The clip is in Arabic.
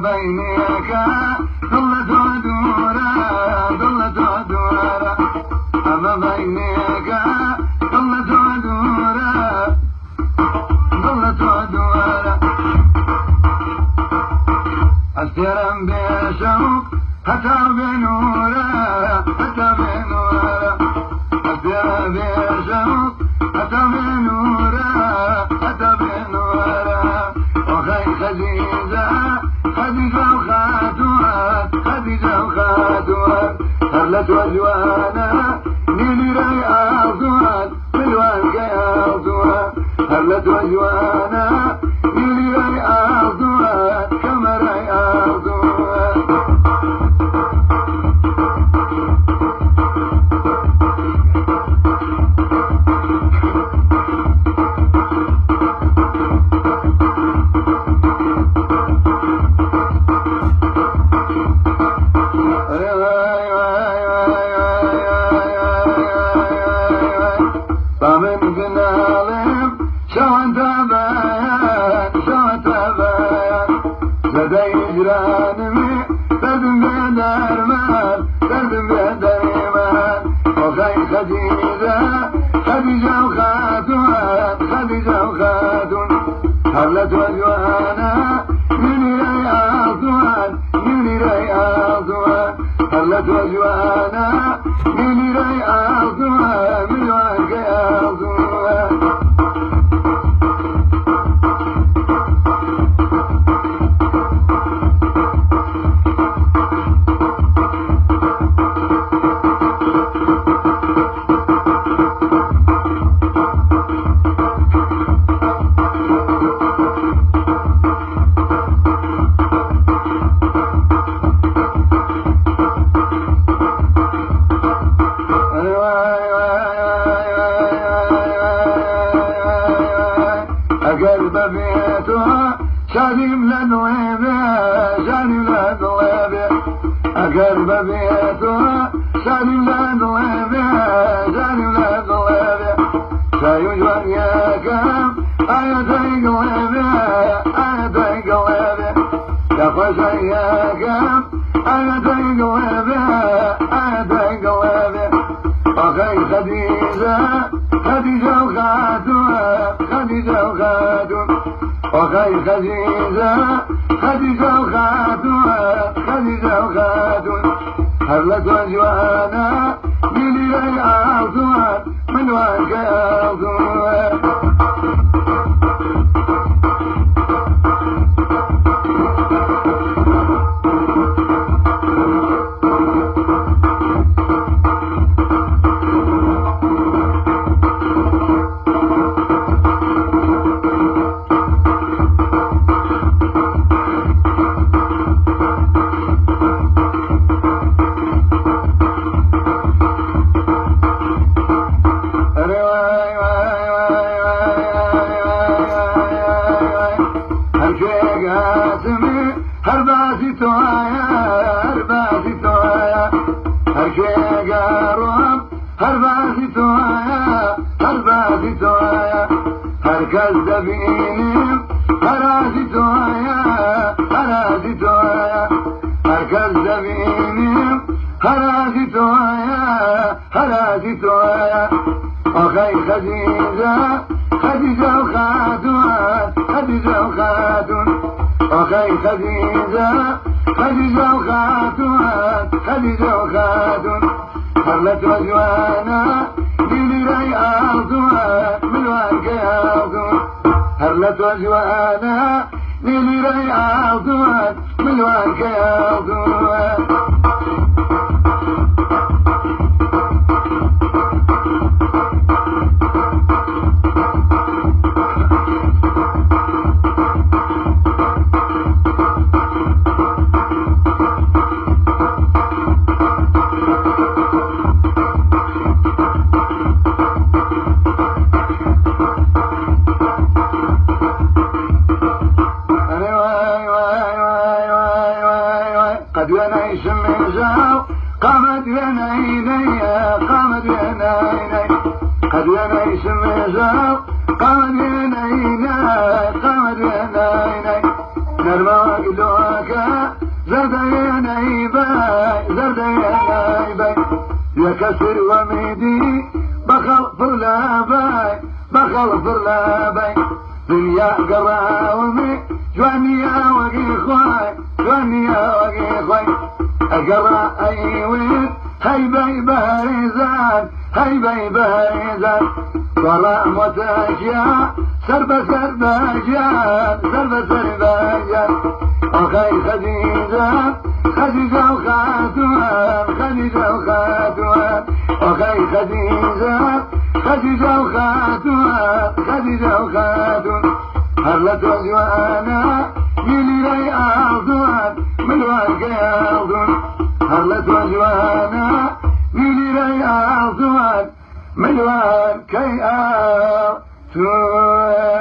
بينك ظلت ودورا ظلت ودورا أما بينك ظلت ودورا ظلت ودورا أسيرا بشوق حتى بنورا حتى بنورا أسيرا بشوق حتى بنورا حتى بنورا وخي خديجة خديجة وخاتوات خديجة وخاتوات خلت وجوانا نيني راي أرضوات ملوان كي أرضوات خلت وجوانا نيني راي أرضوات كما راي أرضوات فمن قنالهم شوان تبايان شوان تبايان لدي جرانمي تردم بيدرمان تردم بيدرمان وخي خديجة خديجة وخاتوان خديجة وخاتون حلت وجوانا نيني راي أرضوان نيني راي أرضوان حلت وجوانا نيني راي أرضوان ملوان كي أرضوان قلب بيتها شادم لنويبه شادم لنويبه قلب بيتها شادم لنويبه شادم لنويبه سيجوان ياكم آياتي قلبه آياتي قلبه يخوش ياكم آياتي قلبه آياتي قلبه وخي خديجة خديجة وخاتون خديجة وخاتون وخي خديجة خديجة وخاتون خديجة وخاتون هبلت وجوانا نيني راي أرضوان من وانك أرضوان هرباسي توايا هرباسي توايا هرشي قاروم هرباسي توايا هرباسي توايا هركز دبينيم هراسي توايا هراسي توايا هركز دبينيم هراسي توايا هراسي توايا وخي خديجة خديجة وخاتون خديجة وخاتون وخي خديجة خديجة وخاتون خديجة وخاتون حلت وجوانا نيني راي أرضوان ملوان كي أرضوان حلت وجوانا نيني راي أرضوان ملوان كي أرضوان قد ونعيش من زاو قامت بين عيني قامت بين عيني قد ونعيش من زاو قامت بين عيني قامت بين عيني نرمى قلوك زرديني باي زرديني باي يا كسر وميدي بخل فرلا باي بخل فرلا باي دنيا قراومي جواني يا وقي خواي جواني يا وقي خواي اقرا ايوين هاي باي باريزان هاي باي باريزان طلع متاجيا سرب سرب جان سرب سرب جان اخي خديجة خديجة وخاتوان خديجة وخاتوان اخي خديجة خديجة وخاتوان خديجة وخاتوان هرلت وجوانا ميلي لي أرضوان ملوان كي أرضون هرلت وجوانا ميلي لي أرضوان ملوان كي أرضوان